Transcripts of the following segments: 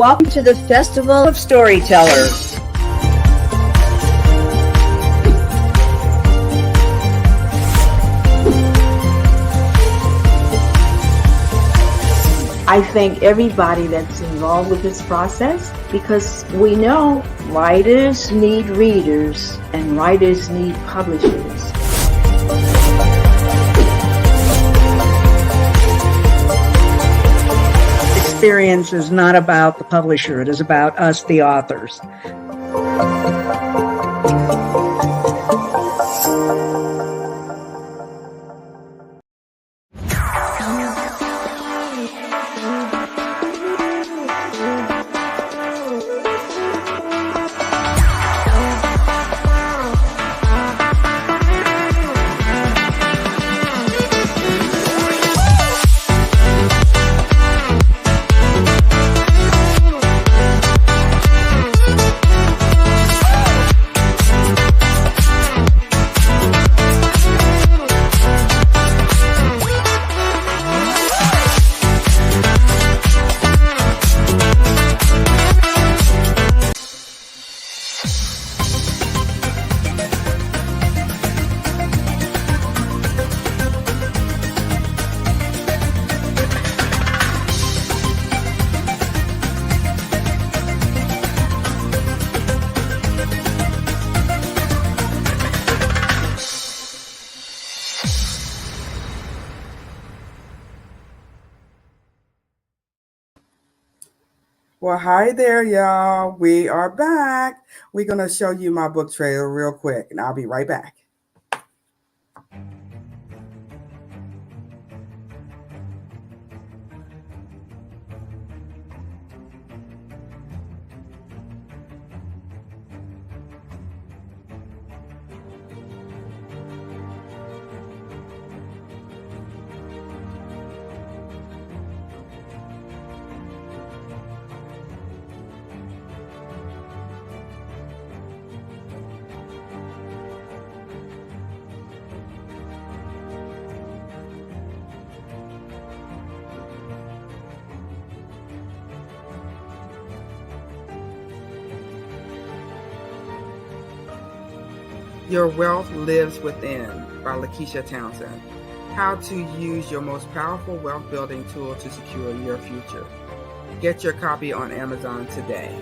Welcome to the Festival of Storytellers. I thank everybody that's involved with this process because we know writers need readers and writers need publishers. Experience is not about the publisher. It is about us, the authors. Well, hi there, y'all. We are back. We're going to show you my book trailer real quick, and I'll be right back. Your Wealth Lives Within by Luckisha Townsend. How to use your most powerful wealth building tool to secure your future. Get your copy on Amazon today.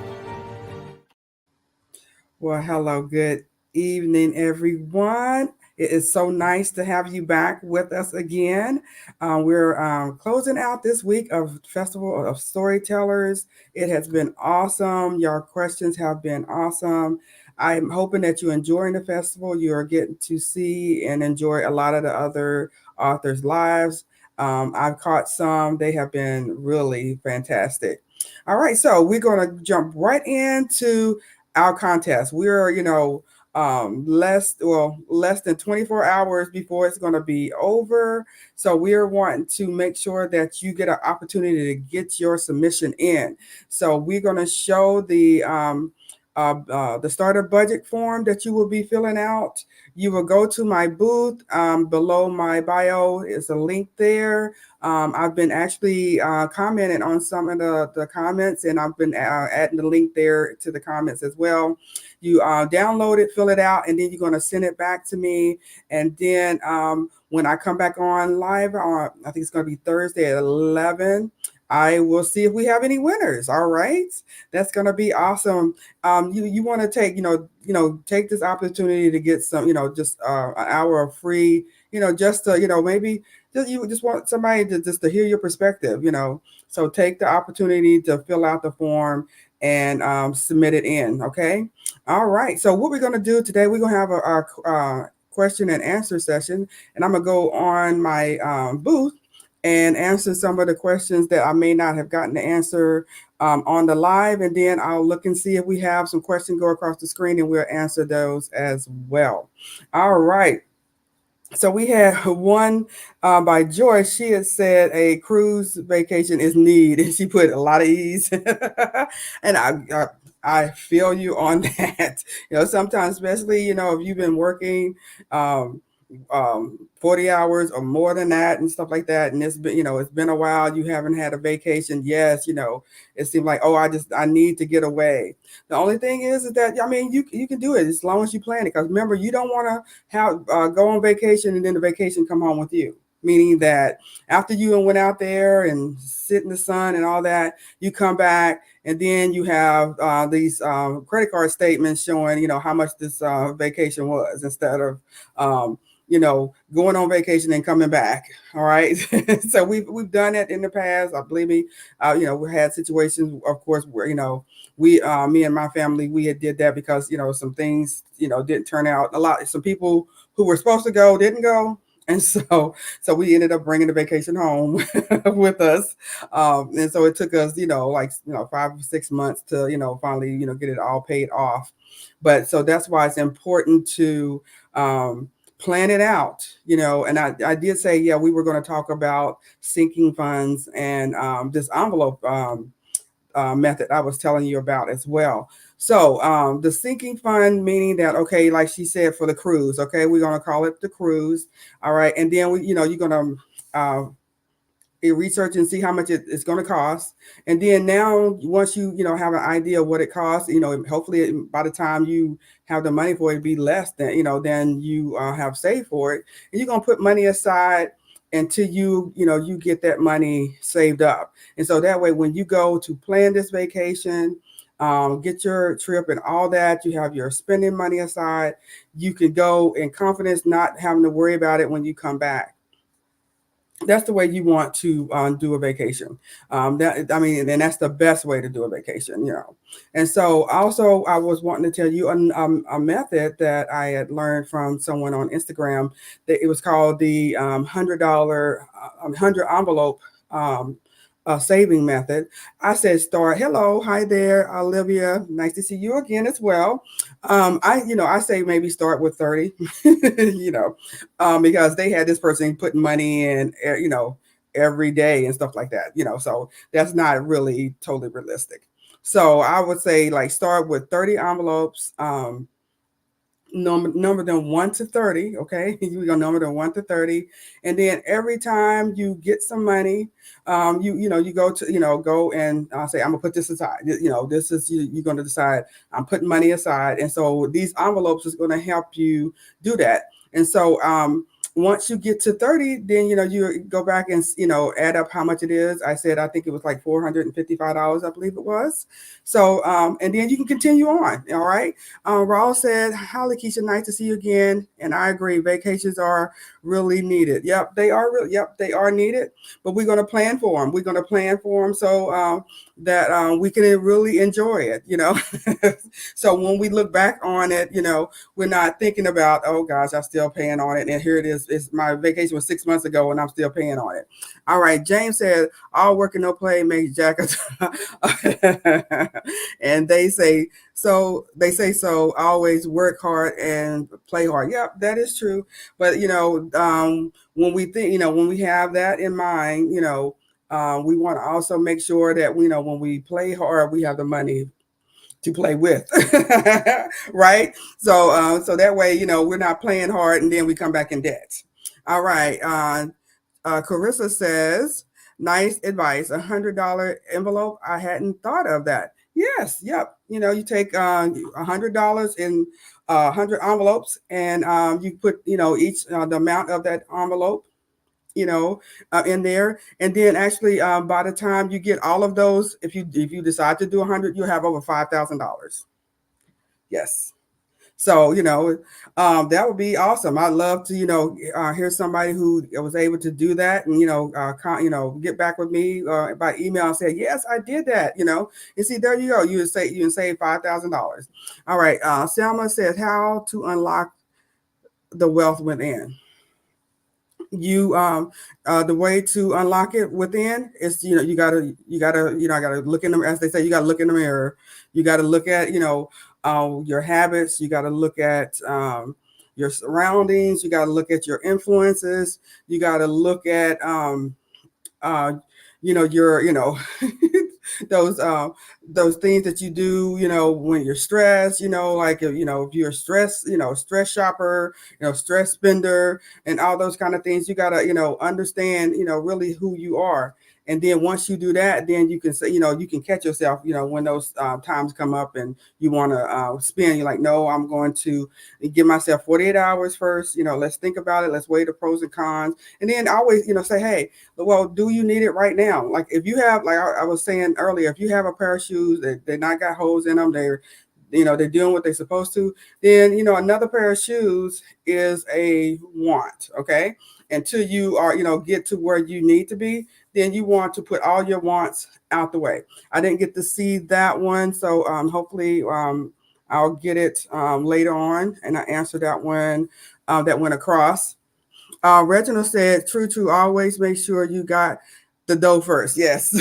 Well, hello, good evening, everyone. It is so nice to have you back with us again. We're closing out this week of Festival of Storytellers. It has been awesome. Your questions have been awesome. I'm hoping that you're enjoying the festival. You're getting to see and enjoy a lot of the other authors' lives. I've caught some. They have been really fantastic. All right, so we're going to jump right into our contest. We're, less than 24 hours before it's going to be over. So we're wanting to make sure that you get an opportunity to get your submission in. So we're going to show the starter budget form that you will be filling out. You will go to my booth below my bio. Is a link there. I've been actually commenting on some of the comments, and I've been adding the link there to the comments as well. You download it, fill it out, and then you're going to send it back to me. And then when I come back on live, I think it's going to be Thursday at 11. I will see if we have any winners. All right. That's going to be awesome. You want to take, take this opportunity to get some, just an hour of free, just to, maybe you just want somebody to hear your perspective, so take the opportunity to fill out the form and submit it in. Okay. All right. So what we're going to do today, we're going to have a question and answer session, and I'm going to go on my booth and answer some of the questions that I may not have gotten to answer on the live. And then I'll look and see if we have some questions go across the screen, and we'll answer those as well. All right. So we had one by Joyce. She had said a cruise vacation is need, and she put a lot of ease. And I feel you on that. Sometimes, especially, if you've been working, 40 hours or more than that and stuff like that. And it's been, it's been a while. You haven't had a vacation. Yes. It seemed like, oh, I need to get away. The only thing is that, I mean, you can do it as long as you plan it. Cause remember, you don't want to have, go on vacation and then the vacation come home with you. Meaning that after you went out there and sit in the sun and all that, you come back and then you have these credit card statements showing, how much this vacation was instead of, going on vacation and coming back. All right. So we've done it in the past. I believe me. We had situations, of course, where, we, me and my family, we had did that because, some things, didn't turn out a lot. Some people who were supposed to go didn't go. And so we ended up bringing the vacation home with us. And so it took us, 5 or 6 months to, finally, get it all paid off. But so that's why it's important to, plan it out, and I did say, yeah, we were going to talk about sinking funds and this envelope method I was telling you about as well. So the sinking fund, meaning that, okay, like she said, for the cruise, okay, we're going to call it the cruise. All right. And then you're going to research and see how much it's going to cost. And then now, once you have an idea of what it costs, hopefully by the time you have the money for it, be less than you have saved for it. And you're going to put money aside until you get that money saved up. And so that way, when you go to plan this vacation, get your trip and all that, you have your spending money aside, you can go in confidence, not having to worry about it when you come back. That's the way you want to do a vacation. And that's the best way to do a vacation. And so also I was wanting to tell you a method that I had learned from someone on Instagram. That it was called the $100 envelope saving method. I said, hello, hi there, Olivia. Nice to see you again as well. I say maybe start with 30, because they had this person putting money in, every day and stuff like that, so that's not really totally realistic. So I would say start with 30 envelopes, number them 1 to 30. Okay. We're going to number them 1 to 30. And then every time you get some money, you go to, go and say, I'm gonna put this aside. This is, you're going to decide I'm putting money aside. And so these envelopes is going to help you do that. And so, once you get to 30, then, you go back and, add up how much it is. I said, I think it was like $455, I believe it was. So, and then you can continue on. All right. Raul said, hi, Luckisha, nice to see you again. And I agree. Vacations are really needed. Yep, they are. Yep, they are needed, but we're going to plan for them. We're going to plan for them so that we can really enjoy it, So when we look back on it, we're not thinking about, oh gosh, I'm still paying on it. And here it is. It's my vacation was 6 months ago and I'm still paying on it. All right. James said, all work and no play makes Jack and they say, so always work hard and play hard. Yep, that is true. But, when we think, when we have that in mind, we want to also make sure that, when we play hard, we have the money to play with. Right. So that way, we're not playing hard and then we come back in debt. All right. Carissa says, nice advice. $100 envelope. I hadn't thought of that. Yes. Yep. You take $100 in 100 envelopes and you put, each the amount of that envelope, in there. And then actually, by the time you get all of those, if you decide to do 100, you'll have over $5,000. Yes. So, that would be awesome. I'd love to, hear somebody who was able to do that and, get back with me by email and say, yes, I did that, and see, there you go. You can save $5,000. All right. Selma says, how to unlock the wealth within. The way to unlock it within is, you gotta, I gotta look in the, as they say, you gotta look in the mirror. You gotta look at, your habits. You gotta look at your surroundings. You gotta look at your influences. You gotta look at, your, those those things that you do, when you're stressed, like if you're stressed, stress shopper, stress spender, and all those kind of things. You gotta understand really who you are. And then once you do that, then you can say, you can catch yourself, when those times come up and you want to spend. You're like, no, I'm going to give myself 48 hours first. Let's think about it. Let's weigh the pros and cons. And then always, say, hey, well, do you need it right now? Like if you have, like I was saying earlier, if you have a pair of shoes that they not got holes in them, they're doing what they're supposed to, then another pair of shoes is a want. Okay. Until you are get to where you need to be, then you want to put all your wants out the way. I didn't get to see that one, so hopefully I'll get it later on, and I answer that one that went across. Reginald said, true, true. Always make sure you got the dough first. Yes.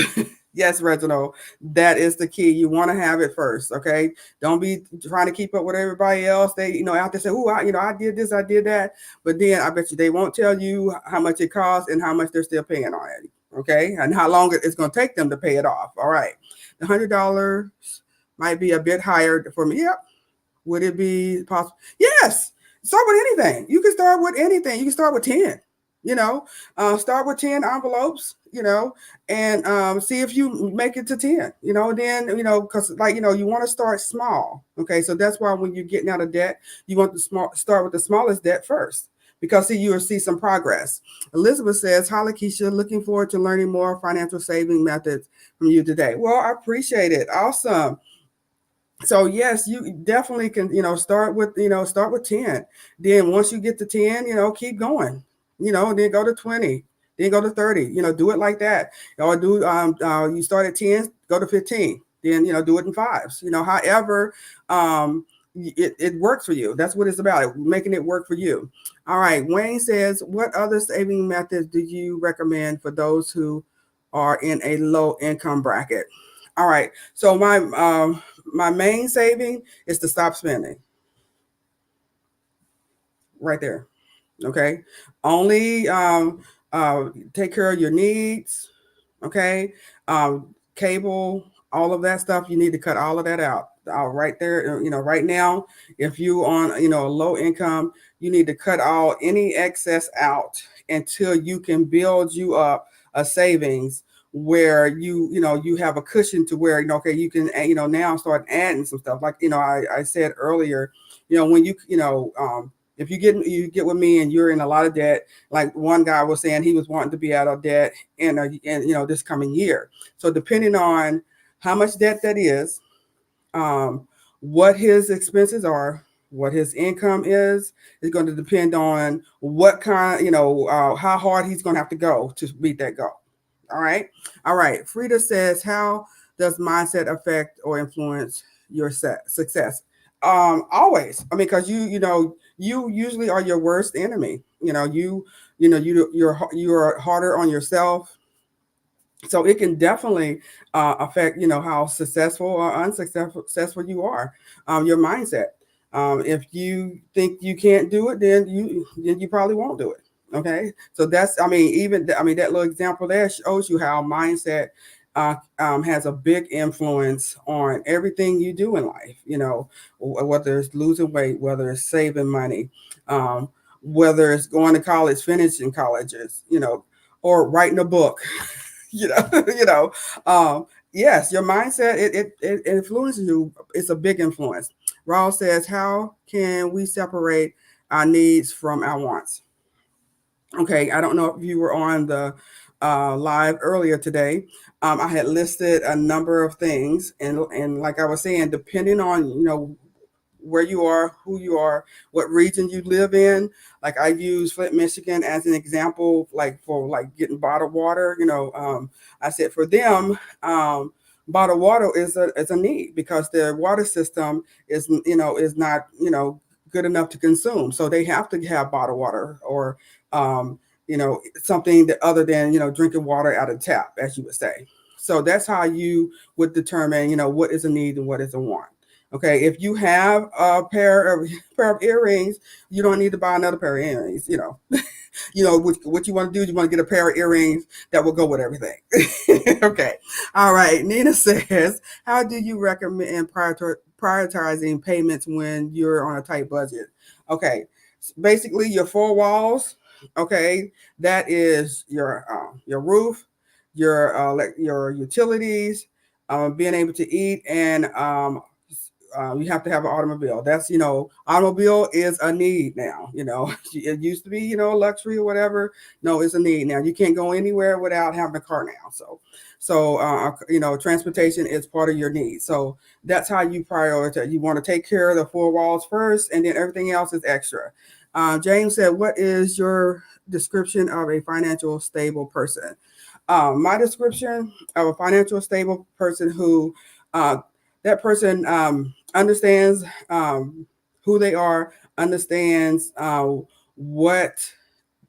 Yes, Reginald. That is the key. You want to have it first. Okay. Don't be trying to keep up with everybody else. They, out there say, oh, I did this, I did that. But then I bet you they won't tell you how much it costs and how much they're still paying on it. Okay. And how long it's going to take them to pay it off. All right. The $100 might be a bit higher for me. Yep. Would it be possible? Yes. Start with anything. You can start with anything. You can start with 10, start with 10 envelopes, and see if you make it to 10, then, because you want to start small. Okay. So that's why when you're getting out of debt, you want to start with the smallest debt first, because see, you will see some progress. Elizabeth says, hi, Luckisha, looking forward to learning more financial saving methods from you today. Well, I appreciate it. Awesome. So yes, you definitely can, start with 10. Then once you get to 10, keep going, then go to 20, then go to 30, do it like that. Or you start at 10, go to 15, then, do it in fives, however, it works for you. That's what it's about, making it work for you. All right. Wayne says, what other saving methods do you recommend for those who are in a low income bracket? All right. So my main saving is to stop spending. Right there. Okay. Only take care of your needs. Okay. Cable, all of that stuff, you need to cut all of that out. Right there, right now, if you on, a low income, you need to cut all any excess out until you can build you up a savings where you have a cushion to where, okay, you can, now start adding some stuff. Like, I said earlier, when if you get with me and you're in a lot of debt, like one guy was saying he was wanting to be out of debt in this coming year. So depending on how much debt that is, what his expenses are, what his income is going to depend on what kind, how hard he's going to have to go to meet that goal. All right. All right. Frida says, how does mindset affect or influence your success? Always. I mean, because you usually are your worst enemy. You're harder on yourself. So it can definitely affect, how successful or unsuccessful you are. Your mindset. If you think you can't do it, then you probably won't do it. Okay. So that little example there shows you how mindset has a big influence on everything you do in life, whether it's losing weight, whether it's saving money, whether it's going to college, finishing colleges, or writing a book. you know, you know. Yes, your mindset it influences you. It's a big influence. Raul says, how can we separate our needs from our wants? Okay, I don't know if you were on the live earlier today. I had listed a number of things, and like I was saying, depending on where you are, who you are, what region you live in. Like I use Flint, Michigan as an example, like for like getting bottled water. I said for them, bottled water is a need because their water system is not good enough to consume, so they have to have bottled water or something that other than drinking water out of tap, as you would say. So that's how you would determine what is a need and what is a want. Okay, if you have a pair of earrings, you don't need to buy another pair of earrings. What you want to do is you want to get a pair of earrings that will go with everything. Okay. All right. Nina says, how do you recommend prioritizing payments when you're on a tight budget? Okay. Basically, your four walls. Okay, that is your roof, your utilities, being able to eat, and you have to have an automobile. That's, automobile is a need now. It used to be, luxury or whatever. No, it's a need now. You can't go anywhere without having a car now. So transportation is part of your need. So that's how you prioritize. You want to take care of the four walls first, and then everything else is extra. James said, "What is your description of a financial stable person?" My description of a financial stable person who that person understands who they are, understands what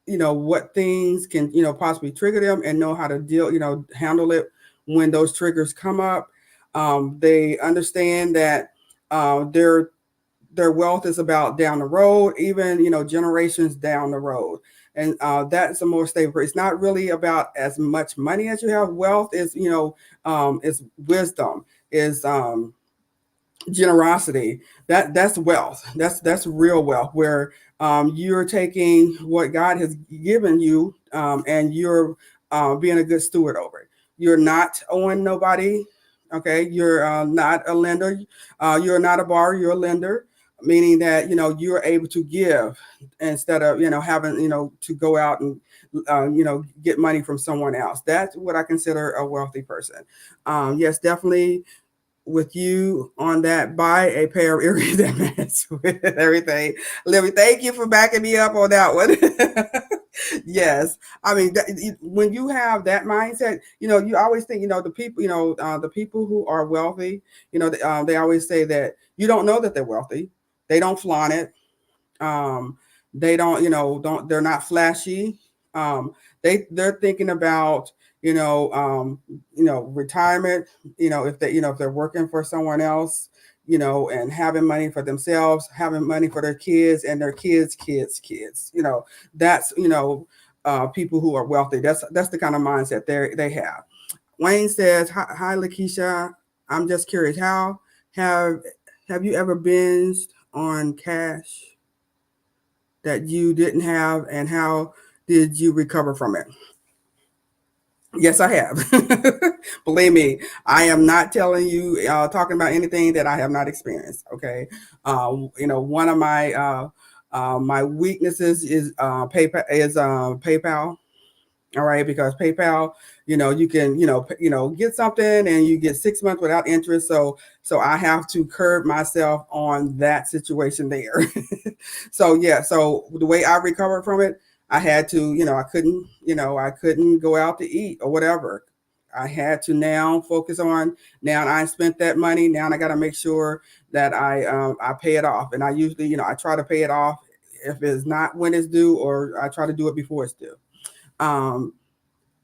what things can possibly trigger them, and know how to handle it when those triggers come up. They understand that their wealth is about down the road, even generations down the road, and that's a more stable. It's not really about as much money as you have. Wealth is wisdom, is generosity. That's wealth. That's real wealth, where you're taking what God has given you, and you're being a good steward over it. You're not owing nobody. Okay, you're not a lender. You're not a borrower. You're a lender, meaning that you're able to give instead of having to go out and get money from someone else. That's what I consider a wealthy person. Yes, definitely with you on that. Buy a pair of earrings that match with everything. Libby, thank you for backing me up on that one. Yes, I mean when you have that mindset, you always think the people who are wealthy, they always say that you don't know that they're wealthy. They don't flaunt it. um, they don't, they're not flashy. um, they're thinking about retirement, if they're working for someone else, and having money for themselves, having money for their kids and their kids. That's people who are wealthy. That's the kind of mindset they have. Wayne says, hi Lakeisha, I'm just curious, how have have you ever binged on cash that you didn't have, and how did you recover from it? Yes, I have. Believe me, I am not telling you, talking about anything that I have not experienced. Okay, one of my weaknesses is PayPal. All right, because PayPal, you can, get something and you get 6 months without interest. So I have to curb myself on that situation there. So yeah, so the way I recovered from it, I had to, I couldn't go out to eat or whatever. I had to now focus on, now I spent that money. Now I got to make sure that I pay it off. And I usually, I try to pay it off if it's not when it's due, or I try to do it before it's due. Um,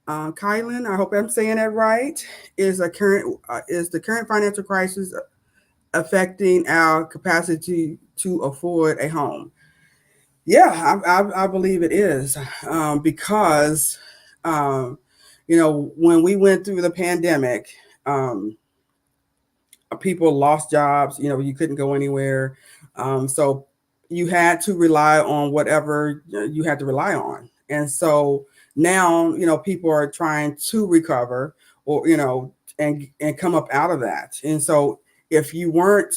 Kylan, I hope I'm saying that right. Is the current financial crisis affecting our capacity to afford a home? Yeah, I believe it is, because when we went through the pandemic, um, people lost jobs. You couldn't go anywhere, so you had to rely on whatever you had to rely on. And so now people are trying to recover, or and come up out of that. And so if you weren't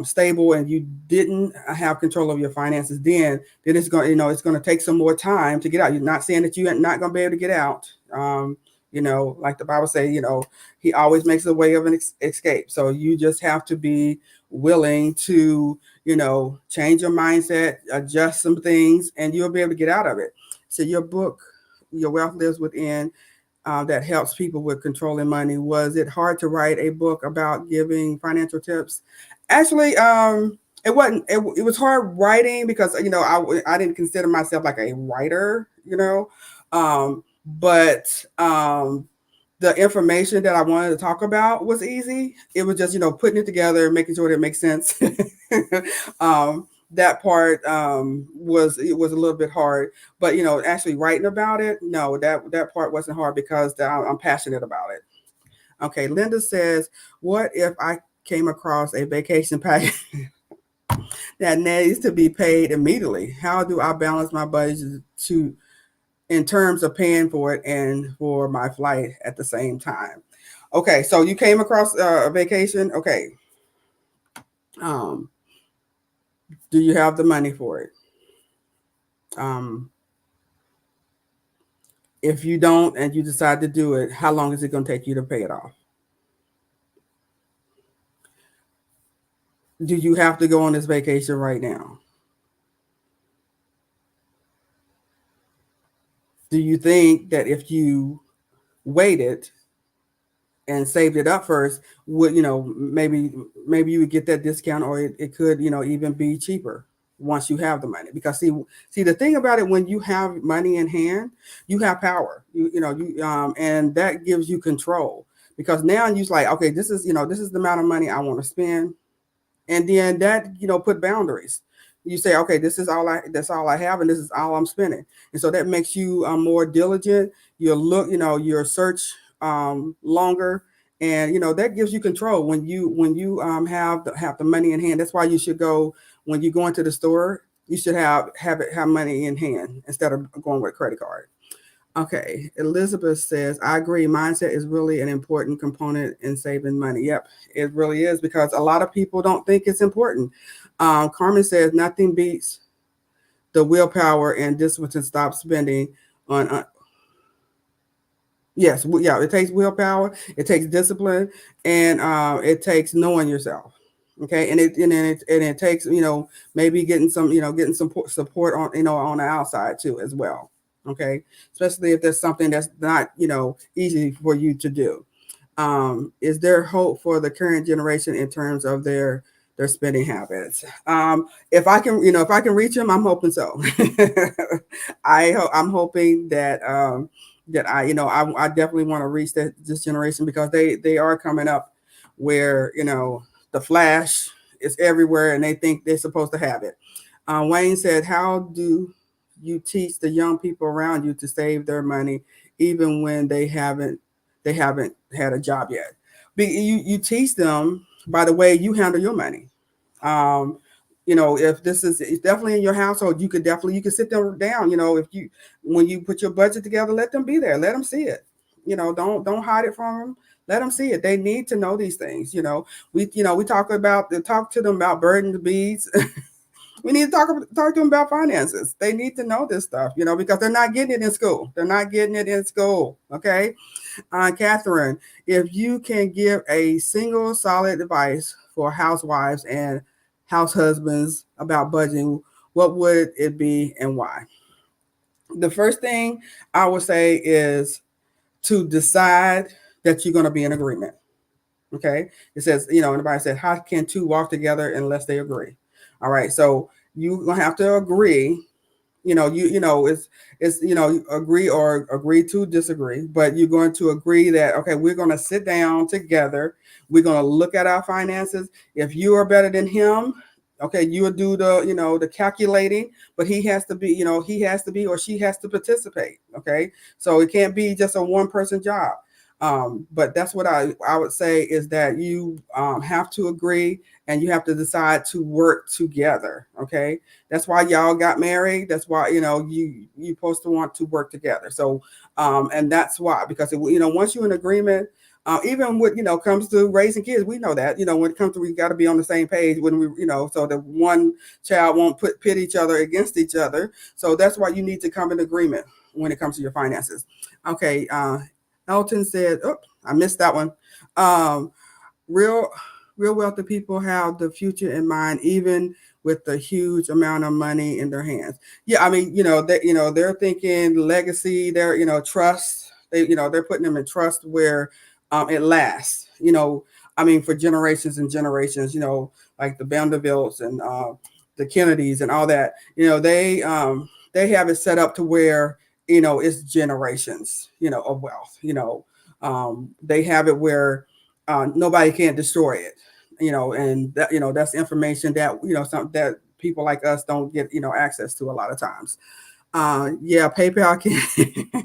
stable, and you didn't have control of your finances, then it's going it's going to take some more time to get out. You're not saying that you're not going to be able to get out. Like the Bible say, he always makes a way of an escape. So you just have to be willing to change your mindset, adjust some things, and you'll be able to get out of it. So your book, Your Wealth Lives Within, that helps people with controlling money. Was it hard to write a book about giving financial tips? Actually, it wasn't. It was hard writing because I didn't consider myself like a writer, but the information that I wanted to talk about was easy. It was just, putting it together, making sure that it makes sense. That part was a little bit hard, but actually writing about it, no, that part wasn't hard because I'm passionate about it. Okay, Linda says, what if I came across a vacation package that needs to be paid immediately? How do I balance my budget to in terms of paying for it and for my flight at the same time? Okay, so you came across a vacation. Okay, um, do you have the money for it? Um, if you don't and you decide to do it, how long is it going to take you to pay it off? Do you have to go on this vacation right now? Do you think that if you waited and saved it up first, would maybe you would get that discount, or it could even be cheaper once you have the money? Because see the thing about it, when you have money in hand, you have power. And that gives you control, because now you're like, okay, this is the amount of money I want to spend. And then that put boundaries. You say, okay, that's all I have, and this is all I'm spending. And so that makes you more diligent. You look, your search longer, and that gives you control when you have the money in hand. That's why you should go, when you go into the store, you should have money in hand instead of going with a credit card. Okay, Elizabeth says, I agree. Mindset is really an important component in saving money. Yep, it really is, because a lot of people don't think it's important. Carmen says, nothing beats the willpower and discipline to stop spending on. Yes, yeah, it takes willpower, it takes discipline, and it takes knowing yourself. Okay, and it takes maybe getting some support on on the outside too as well. Okay, especially if there's something that's not easy for you to do. Is there hope for the current generation in terms of their spending habits? If I can reach them, I'm hoping so. I'm hoping that I definitely want to reach this generation, because they are coming up where the flash is everywhere and they think they're supposed to have it. Wayne said, how do you teach the young people around you to save their money even when they haven't had a job yet? You teach them by the way you handle your money. Um, if this is, it's definitely in your household, you can sit them down. If you when you put your budget together, let them be there, let them see it. Don't hide it from them. Let them see it. They need to know these things. We talk to them about burden beads. We need to talk to them about finances. They need to know this stuff, because they're not getting it in school. They're not getting it in school. Okay. Catherine, if you can give a single solid advice for housewives and house husbands about budgeting, what would it be and why? The first thing I would say is to decide that you're going to be in agreement. Okay. It says, anybody said, how can two walk together unless they agree? All right. So you're going to have to agree. It's agree or agree to disagree, but you're going to agree that, okay, we're going to sit down together. We're going to look at our finances. If you are better than him, okay, you'll do the calculating, but he has to be or she has to participate. Okay. So it can't be just a one person job. But that's what I would say, is that you have to agree and you have to decide to work together. Okay. That's why y'all got married. That's why, you're supposed to want to work together. So, and that's why, because, once you're in agreement, even with, comes to raising kids, we know that, when it comes to, we got to be on the same page when we, so that one child won't pit each other against each other. So that's why you need to come in agreement when it comes to your finances. Okay. Elton said, oh, I missed that one. Real wealthy people have the future in mind, even with the huge amount of money in their hands. Yeah, I mean, they're thinking legacy, they're, trust. They're putting them in trust where it lasts. I mean, for generations and generations. Like the Vanderbilts and the Kennedys and all that. They have it set up to where it's generations, of wealth. They have it where nobody can destroy it, and that, that's information that, some that people like us don't get, access to a lot of times. Yeah, PayPal can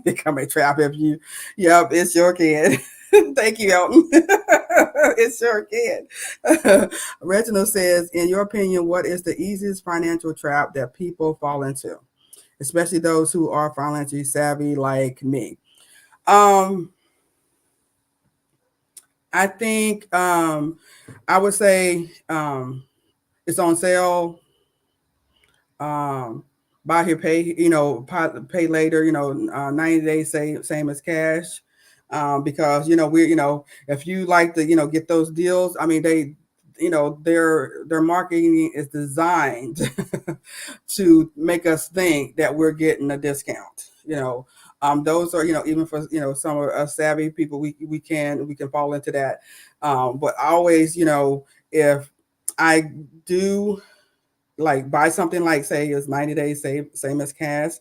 become a trap if you, yep, it sure can. Thank you, Elton. It sure can. Reginald says, in your opinion, what is the easiest financial trap that people fall into, especially those who are financially savvy like me? Um, I think I would say it's on sale. Um, Buy here, pay, pay later. 90 days same as cash. Because if you like to get those deals, I mean their marketing is designed to make us think that we're getting a discount. Those are even for some of us savvy people, we can fall into that. But always, if I do like buy something like say it's 90 days same as cash,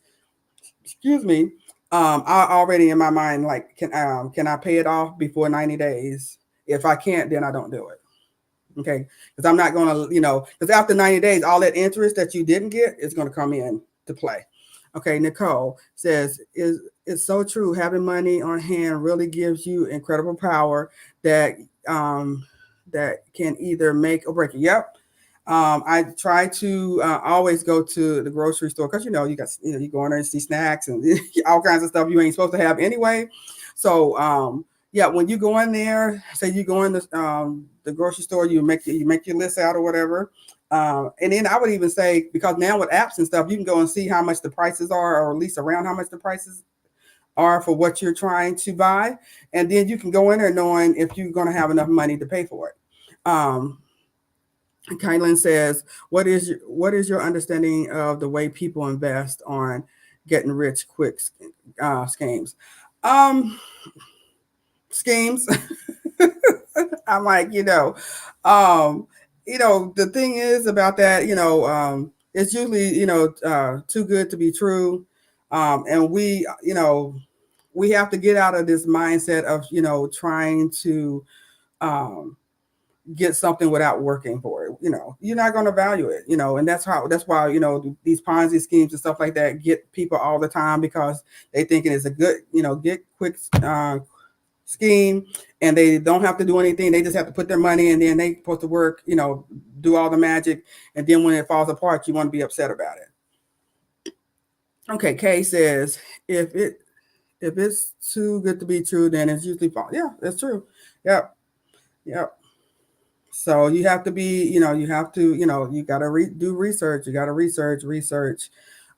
excuse me, I already in my mind like can I pay it off before 90 days? If I can't, then I don't do it. Okay, because I'm not going to, because after 90 days, all that interest that you didn't get is going to come in to play. Okay, Nicole says, it's so true. Having money on hand really gives you incredible power that that can either make or break it. Yep. I try to always go to the grocery store because you go in there and see snacks and all kinds of stuff you ain't supposed to have anyway. So yeah, when you go in there, say you go in the grocery store, you make your list out or whatever. And then I would even say, because now with apps and stuff, you can go and see how much the prices are, or at least around how much the prices are for what you're trying to buy. And then you can go in there knowing if you're going to have enough money to pay for it. Kylan says, what is your understanding of the way people invest on getting rich quick schemes? Um, Schemes. I'm like, the thing is about that, it's usually, too good to be true. And we have to get out of this mindset of, trying to um, get something without working for it. You're not going to value it, and that's why, these Ponzi schemes and stuff like that get people all the time, because they thinking it's a good, get quick scheme, and they don't have to do anything. They just have to put their money, and then they supposed to work, do all the magic. And then when it falls apart, you want to be upset about it. Okay. Kay says, if it's too good to be true, then it's usually false. Yeah, that's true. Yep. Yep. So you have to be, you have to, you got to do research. You got to research.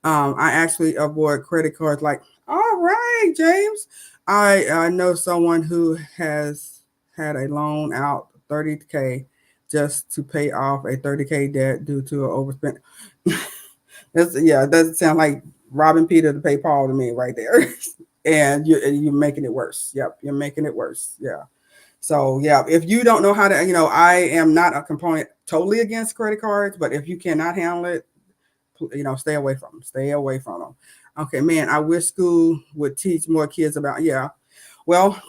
I actually avoid credit cards. Like, all right, James. I know someone who has had a loan out 30K just to pay off a 30K debt due to an overspend. It doesn't sound like robbing Peter to pay Paul to me right there. And you're making it worse. Yep, you're making it worse. Yeah. So yeah, if you don't know how to, I am not a component totally against credit cards, but if you cannot handle it, stay away from them. Stay away from them. Okay, man, I wish school would teach more kids about, yeah. Well,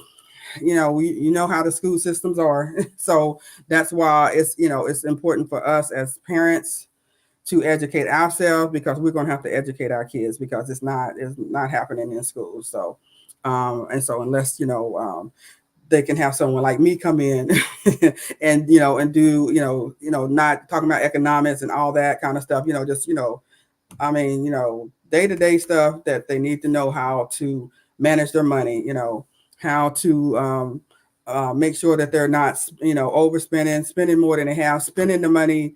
you know how the school systems are. So that's why it's important for us as parents to educate ourselves, because we're going to have to educate our kids, because it's not happening in school. So, and so unless, they can have someone like me come in and do not talking about economics and all that kind of stuff, just I mean, day-to-day stuff that they need to know how to manage their money, how to make sure that they're not, overspending, spending more than they have, spending the money,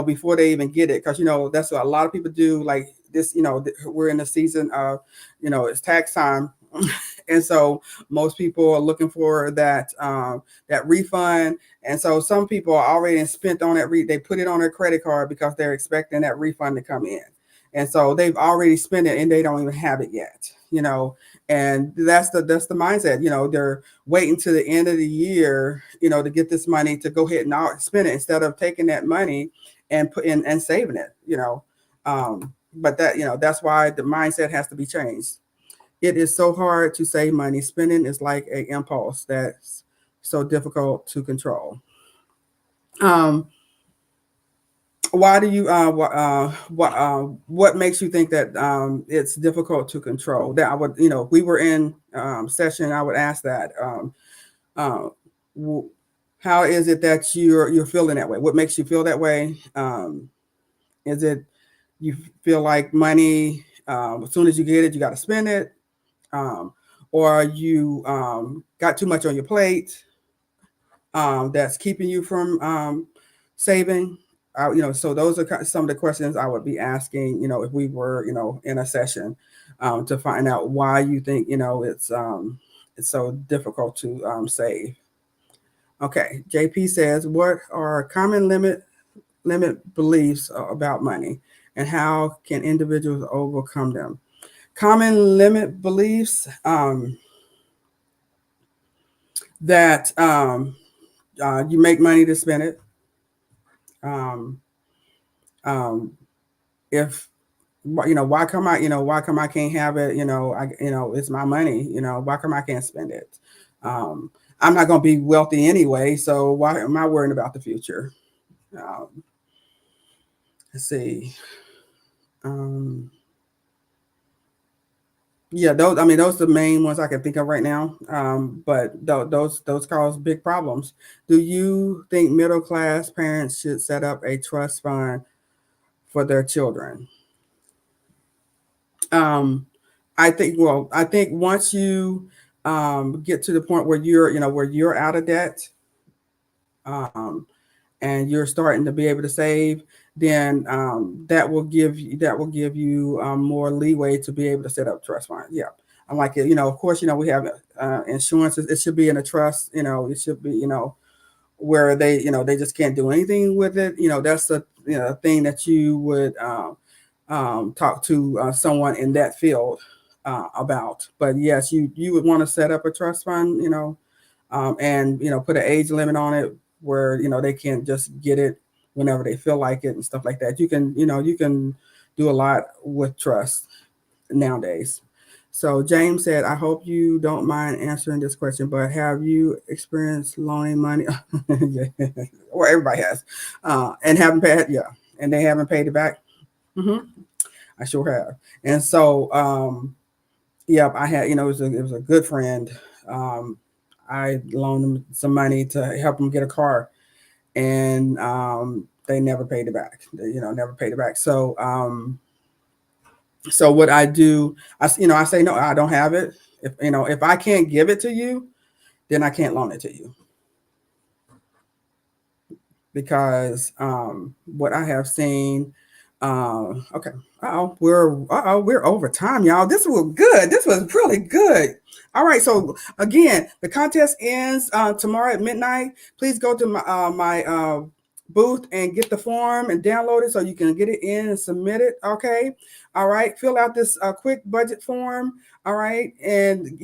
before they even get it. Because, that's what a lot of people do. Like this, we're in the season of, it's tax time. And so most people are looking for that refund. And so some people are already spent on that. They put it on their credit card because they're expecting that refund to come in. And so they've already spent it and they don't even have it yet, and that's the mindset. They're waiting to the end of the year, to get this money to go ahead and spend it, instead of taking that money and put in and saving it, but that, that's why the mindset has to be changed. It is so hard to save money. Spending is like an impulse that's so difficult to control. Um, why do you what makes you think that it's difficult to control? That I would, if we were in session, I would ask that. Uh, w- how is it that you're feeling that way? What makes you feel that way? Is it you feel like money as soon as you get it, you got to spend it, um, or you got too much on your plate that's keeping you from saving? So those are some of the questions I would be asking. If we were, in a session, to find out why you think it's so difficult to save. Okay, JP says, what are common limit beliefs about money, and how can individuals overcome them? Common limit beliefs that you make money to spend it. Um, um, if why come I can't have it? It's my money. Why come I can't spend it? Um, I'm not going to be wealthy anyway, so why am I worrying about the future? Let's see. Um, Yeah, those are the main ones I can think of right now. But those cause big problems. Do you think middle class parents should set up a trust fund for their children? Um, I think once you get to the point where you're out of debt, um, and you're starting to be able to save, then that will give you more leeway to be able to set up trust funds. Yeah, I'm like, of course, we have insurances. It should be in a trust. It should be, where they just can't do anything with it. That's the thing that you would talk to someone in that field about. But yes, you would want to set up a trust fund. And put an age limit on it where they can't just get it whenever they feel like it and stuff like that. You can do a lot with trust nowadays. So James said, I hope you don't mind answering this question, but have you experienced loaning money? Yeah. Well, everybody has, and haven't paid. Yeah, and they haven't paid it back. Hmm. I sure have. And so yeah, I had, it was a good friend. Um, I loaned him some money to help him get a car, and they never paid it back. Never paid it back. So what I do, I say no, I don't have it. If I can't give it to you, then I can't loan it to you, because what I have seen. Okay. We're over time, y'all. This was good. This was really good. All right. So again, the contest ends tomorrow at midnight. Please go to my booth and get the form and download it so you can get it in and submit it. Okay. All right. Fill out this quick budget form. All right. And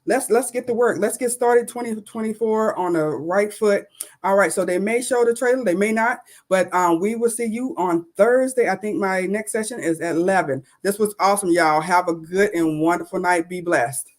let's get to work. Let's get started 2024 on the right foot. All right. So they may show the trailer, they may not, but we will see you on Thursday. I think my next session is at 11. This was awesome, y'all. Have a good and wonderful night. Be blessed.